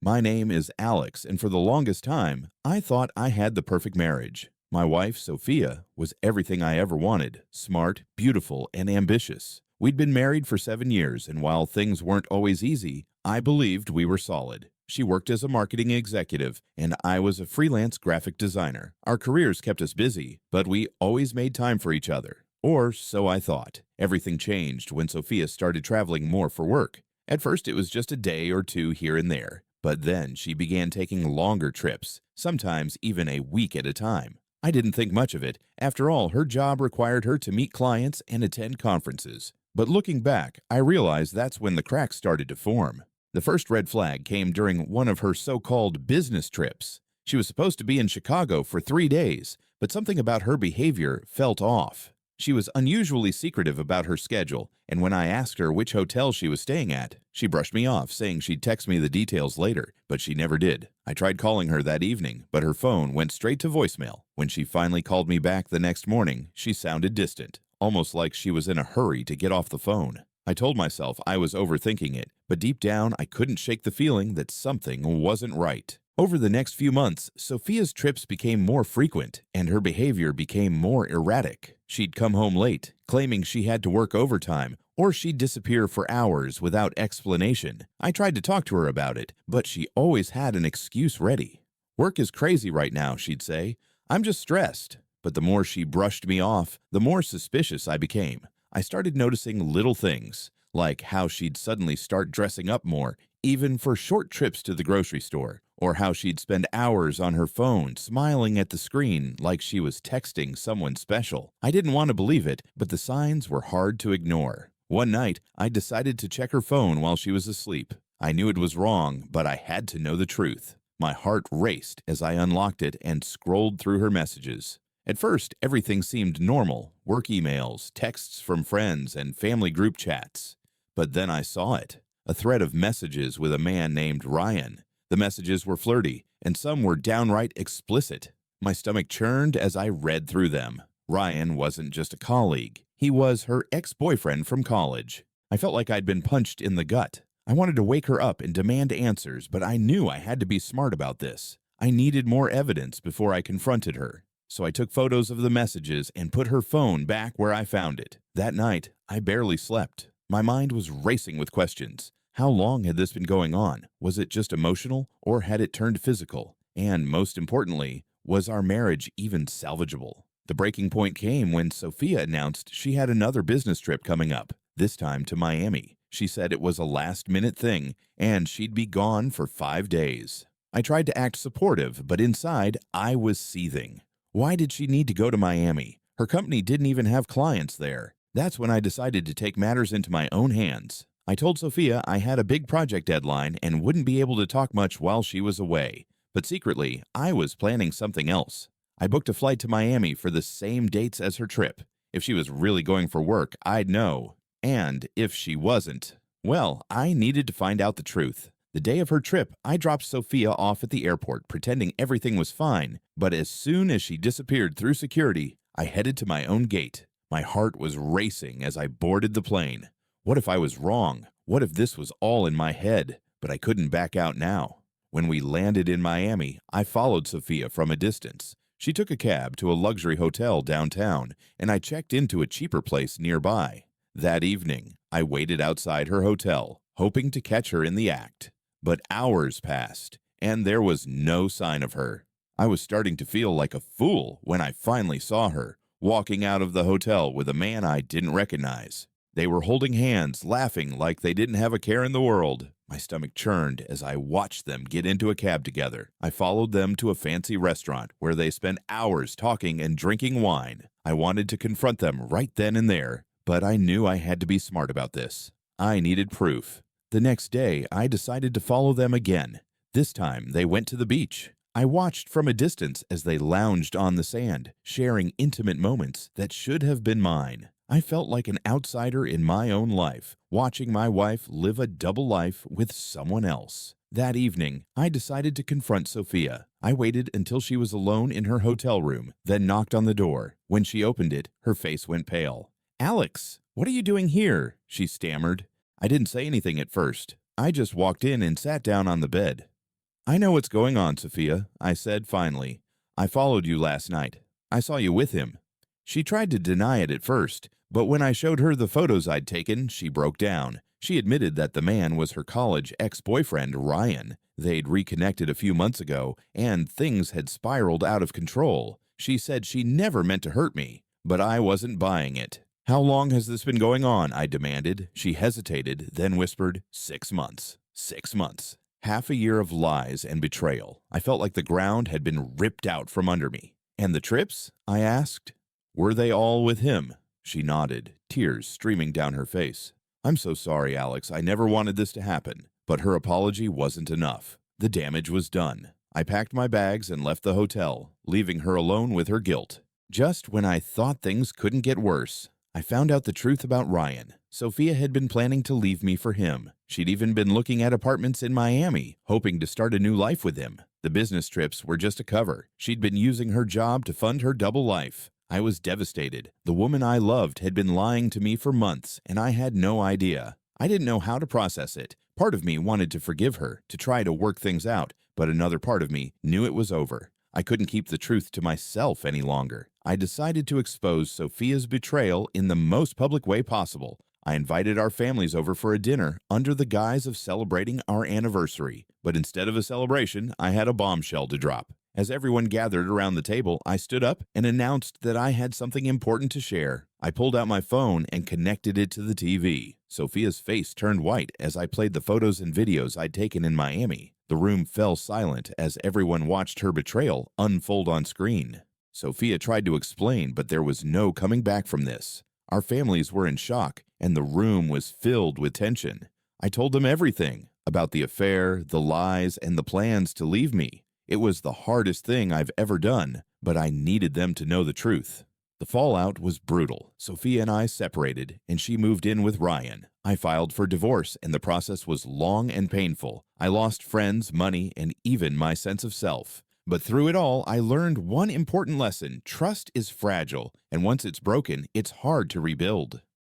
My name is Alex, and for the longest time, I thought I had the perfect marriage. My wife, Sophia, was everything I ever wanted: smart, beautiful, and ambitious. We'd been married for 7 years, and while things weren't always easy, I believed we were solid. She worked as a marketing executive, and I was a freelance graphic designer. Our careers kept us busy, but we always made time for each other. Or so I thought. Everything changed when Sophia started traveling more for work. At first, it was just a day or two here and there. But then she began taking longer trips, sometimes even a week at a time. I didn't think much of it. After all, her job required her to meet clients and attend conferences. But looking back, I realized that's when the cracks started to form. The first red flag came during one of her so-called business trips. She was supposed to be in Chicago for 3 days, but something about her behavior felt off. She was unusually secretive about her schedule, and when I asked her which hotel she was staying at, she brushed me off, saying she'd text me the details later, but she never did. I tried calling her that evening, but her phone went straight to voicemail. When she finally called me back the next morning, she sounded distant, almost like she was in a hurry to get off the phone. I told myself I was overthinking it, but deep down I couldn't shake the feeling that something wasn't right. Over the next few months, Sophia's trips became more frequent, and her behavior became more erratic. She'd come home late, claiming she had to work overtime, or she'd disappear for hours without explanation. I tried to talk to her about it, but she always had an excuse ready. "Work is crazy right now," she'd say. "I'm just stressed." But the more she brushed me off, the more suspicious I became. I started noticing little things, like how she'd suddenly start dressing up more, even for short trips to the grocery store, or how she'd spend hours on her phone smiling at the screen like she was texting someone special. I didn't want to believe it, but the signs were hard to ignore. One night, I decided to check her phone while she was asleep. I knew it was wrong, but I had to know the truth. My heart raced as I unlocked it and scrolled through her messages. At first, everything seemed normal: work emails, texts from friends, and family group chats. But then I saw it. A thread of messages with a man named Ryan. The messages were flirty, and some were downright explicit. My stomach churned as I read through them. Ryan wasn't just a colleague. He was her ex-boyfriend from college. I felt like I'd been punched in the gut. I wanted to wake her up and demand answers, but I knew I had to be smart about this. I needed more evidence before I confronted her. So I took photos of the messages and put her phone back where I found it. That night, I barely slept. My mind was racing with questions. How long had this been going on? Was it just emotional, or had it turned physical? And most importantly, was our marriage even salvageable? The breaking point came when Sophia announced she had another business trip coming up, this time to Miami. She said it was a last-minute thing, and she'd be gone for 5 days. I tried to act supportive, but inside, I was seething. Why did she need to go to Miami? Her company didn't even have clients there. That's when I decided to take matters into my own hands. I told Sophia I had a big project deadline and wouldn't be able to talk much while she was away. But secretly, I was planning something else. I booked a flight to Miami for the same dates as her trip. If she was really going for work, I'd know. And if she wasn't, well, I needed to find out the truth. The day of her trip, I dropped Sophia off at the airport, pretending everything was fine. But as soon as she disappeared through security, I headed to my own gate. My heart was racing as I boarded the plane. What if I was wrong? What if this was all in my head? But I couldn't back out now. When we landed in Miami, I followed Sophia from a distance. She took a cab to a luxury hotel downtown, and I checked into a cheaper place nearby. That evening, I waited outside her hotel, hoping to catch her in the act. But hours passed, and there was no sign of her. I was starting to feel like a fool when I finally saw her, walking out of the hotel with a man I didn't recognize. They were holding hands, laughing like they didn't have a care in the world. My stomach churned as I watched them get into a cab together. I followed them to a fancy restaurant where they spent hours talking and drinking wine. I wanted to confront them right then and there, but I knew I had to be smart about this. I needed proof. The next day, I decided to follow them again. This time, they went to the beach. I watched from a distance as they lounged on the sand, sharing intimate moments that should have been mine. I felt like an outsider in my own life, watching my wife live a double life with someone else. That evening, I decided to confront Sophia. I waited until she was alone in her hotel room, then knocked on the door. When she opened it, her face went pale. "Alex, what are you doing here?" she stammered. I didn't say anything at first. I just walked in and sat down on the bed. I know what's going on, Sophia, I said finally. I followed you last night. I saw you with him. She tried to deny it at first, but when I showed her the photos I'd taken, she broke down. She admitted that the man was her college ex-boyfriend, Ryan. They'd reconnected a few months ago, and things had spiraled out of control. She said she never meant to hurt me, but I wasn't buying it. How long has this been going on? I demanded. She hesitated, then whispered, 6 months. 6 months. Half a year of lies and betrayal. I felt like the ground had been ripped out from under me. And the trips? I asked. Were they all with him? She nodded, tears streaming down her face. I'm so sorry, Alex. I never wanted this to happen. But her apology wasn't enough. The damage was done. I packed my bags and left the hotel, leaving her alone with her guilt. Just when I thought things couldn't get worse, I found out the truth about Ryan. Sophia had been planning to leave me for him. She'd even been looking at apartments in Miami, hoping to start a new life with him. The business trips were just a cover. She'd been using her job to fund her double life. I was devastated. The woman I loved had been lying to me for months, and I had no idea. I didn't know how to process it. Part of me wanted to forgive her, to try to work things out, but another part of me knew it was over. I couldn't keep the truth to myself any longer. I decided to expose Sophia's betrayal in the most public way possible. I invited our families over for a dinner under the guise of celebrating our anniversary. But instead of a celebration, I had a bombshell to drop. As everyone gathered around the table, I stood up and announced that I had something important to share. I pulled out my phone and connected it to the TV. Sophia's face turned white as I played the photos and videos I'd taken in Miami. The room fell silent as everyone watched her betrayal unfold on screen. Sophia tried to explain, but there was no coming back from this. Our families were in shock, and the room was filled with tension. I told them everything about the affair, the lies, and the plans to leave me. It was the hardest thing I've ever done, but I needed them to know the truth. The fallout was brutal. Sophia and I separated, and she moved in with Ryan. I filed for divorce, and the process was long and painful. I lost friends, money, and even my sense of self. But through it all, I learned one important lesson. Trust is fragile, and once it's broken, it's hard to rebuild.